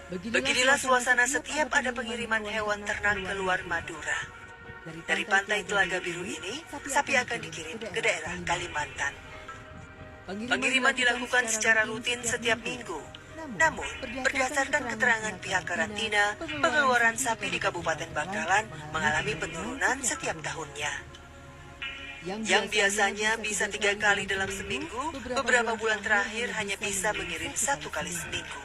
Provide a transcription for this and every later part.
Beginilah suasana setiap ada pengiriman hewan ternak ke luar Madura. Dari pantai Telaga Biru ini, sapi akan dikirim ke daerah Kalimantan. Pengiriman dilakukan secara rutin setiap minggu. Namun, berdasarkan keterangan pihak karantina, pengeluaran sapi di Kabupaten Bangkalan mengalami penurunan setiap tahunnya. Yang biasanya bisa 3 kali dalam seminggu, beberapa bulan terakhir hanya bisa mengirim 1 kali seminggu.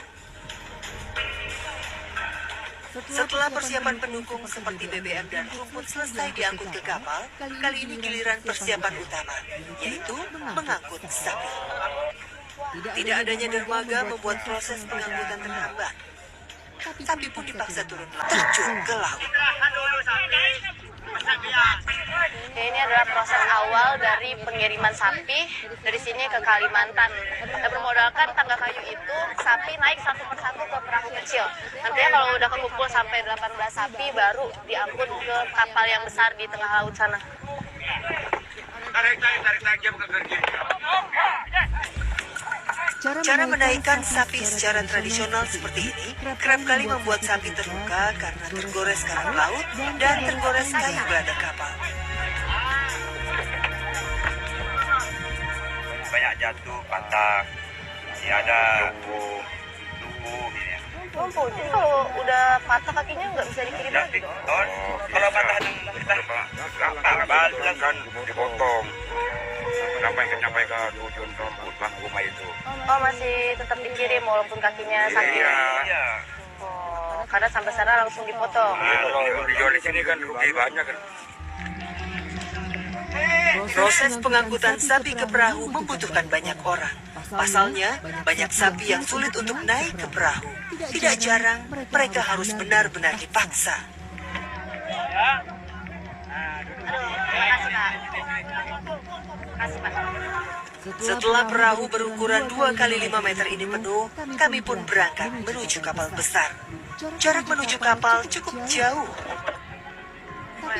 Setelah persiapan pendukung seperti BBM dan rumput selesai diangkut ke kapal, kali ini giliran persiapan utama, yaitu mengangkut sapi. Tidak adanya dermaga membuat proses pengangkutan terhambat. Sapi pun dipaksa turun terjun ke laut. Ini adalah proses awal dari pengiriman sapi dari sini ke Kalimantan. Kita bermodalkan tangga kayu itu, sapi naik satu persatu ke perahu kecil. Nantinya kalau udah kekumpul sampai 18 sapi, baru diangkut ke kapal yang besar di tengah laut sana. Cara menaikkan sapi secara tradisional seperti ini kerap kali membuat sapi terluka karena tergores karang laut dan tergores kayu berada kapal. Banyak jatuh, patah, ini ada lupu ini. Mampu, jadi kalau udah patah kakinya nggak bisa dikirim lagi dong? Kalau patah kita balik kan dipotong. Sampai ke tujuan rumah itu. Oh, masih tetap dikirim walaupun kakinya sakit? Iya. Oh, karena sampai sana langsung dipotong? Kalau dijual di sini kan rugi banyak kan. Proses pengangkutan sapi ke perahu membutuhkan banyak orang. Pasalnya, banyak sapi yang sulit untuk naik ke perahu. Tidak jarang, mereka harus benar-benar dipaksa. Setelah perahu berukuran 2 kali 5 meter ini penuh, kami pun berangkat menuju kapal besar. Jarak menuju kapal cukup jauh.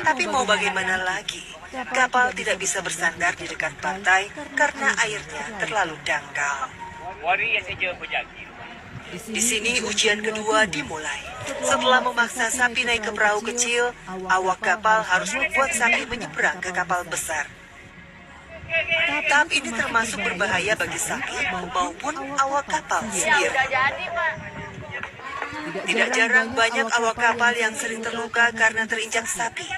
Tapi mau bagaimana lagi? Kapal tidak bisa bersandar di dekat pantai karena airnya terlalu dangkal. Di sini ujian kedua dimulai. Setelah memaksa sapi naik ke perahu kecil, awak kapal harus membuat sapi menyeberang ke kapal besar. Tahap ini termasuk berbahaya bagi sapi maupun awak kapal sendiri. Tidak jarang banyak awak kapal yang sering terluka karena terinjak sapi.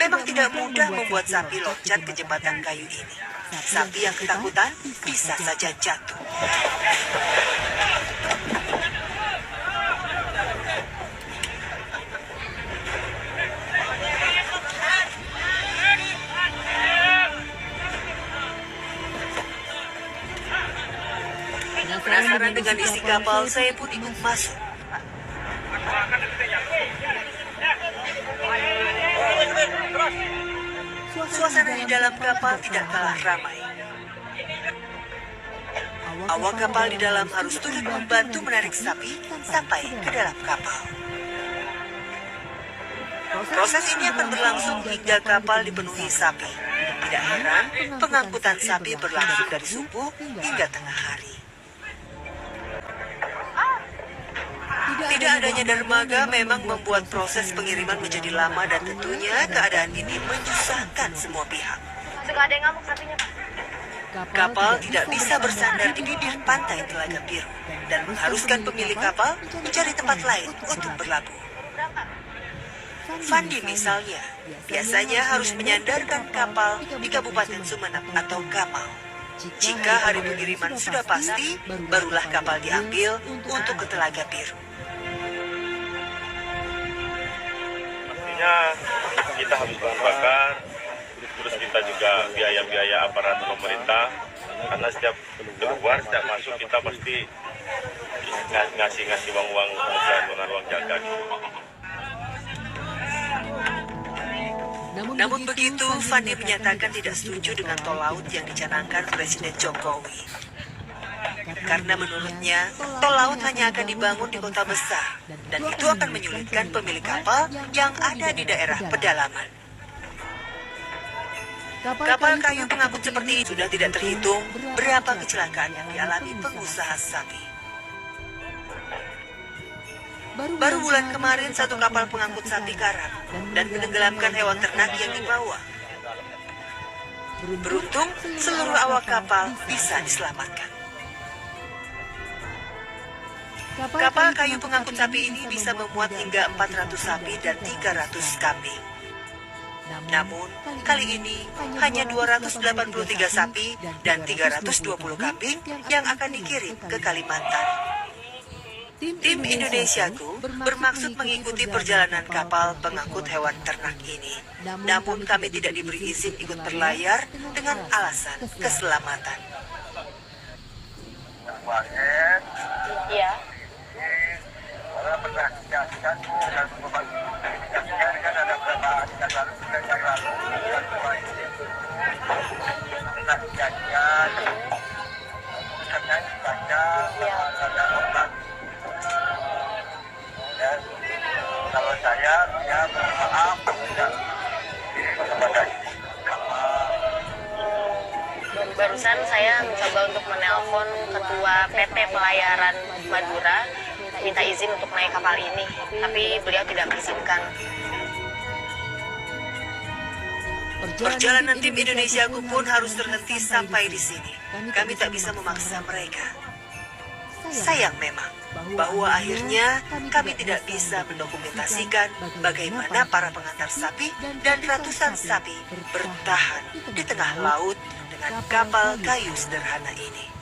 Memang tidak mudah membuat sapi loncat ke jembatan kayu ini. Sapi yang ketakutan bisa saja jatuh. Penasaran dengan isi kapal, saya pun ikut masuk. Suasana di dalam kapal tidak kalah ramai. Awak kapal di dalam harus turut membantu menarik sapi sampai ke dalam kapal. Proses ini akan berlangsung hingga kapal dipenuhi sapi. Tidak heran, pengangkutan sapi berlangsung dari subuh hingga tengah hari. Tidak adanya dermaga memang membuat proses pengiriman menjadi lama dan tentunya keadaan ini menyusahkan semua pihak. Suka ada yang ngamuk sapinya, Pak? Kapal tidak bisa bersandar di bibir pantai Telaga Biru dan mengharuskan pemilik kapal mencari tempat lain untuk berlabuh. Fandi misalnya, biasanya harus menyandarkan kapal di Kabupaten Sumeneb atau Gamal. Jika hari pengiriman sudah pasti, barulah kapal diambil untuk ke Telaga Biru. Pastinya kita harus bahan bakar, terus kita juga biaya-biaya aparat pemerintah, karena setiap keluar, setiap masuk kita pasti ngasih uang dengan uang jaga. Namun begitu, Fandi menyatakan tidak setuju dengan tol laut yang dicanangkan Presiden Jokowi. Karena menurutnya, tol laut hanya akan dibangun di kota besar, dan itu akan menyulitkan pemilik kapal yang ada di daerah pedalaman. Kapal kayu pengangkut seperti ini sudah tidak terhitung berapa kecelakaan yang dialami pengusaha sapi. Baru bulan kemarin satu kapal pengangkut sapi karam dan menenggelamkan hewan ternak yang dibawa. Beruntung, seluruh awak kapal bisa diselamatkan. Kapal kayu pengangkut sapi ini bisa memuat hingga 400 sapi dan 300 kambing. Namun, kali ini hanya 283 sapi dan 320 kambing yang akan dikirim ke Kalimantan. Tim Indonesiaku bermaksud mengikuti perjalanan kapal pengangkut hewan ternak ini. Namun kami tidak diberi izin ikut berlayar dengan alasan keselamatan. Iya. Kalau saya ya maaf kepada Barusan saya mencoba untuk menelpon Ketua PT Pelayaran Madura minta izin untuk naik kapal ini, tapi beliau tidak mengizinkan. Perjalanan tim Indonesiaku pun harus terhenti sampai di sini. Kami tak bisa memaksa mereka. Sayang memang bahwa akhirnya kami tidak bisa mendokumentasikan bagaimana para pengantar sapi dan ratusan sapi bertahan di tengah laut dengan kapal kayu sederhana ini.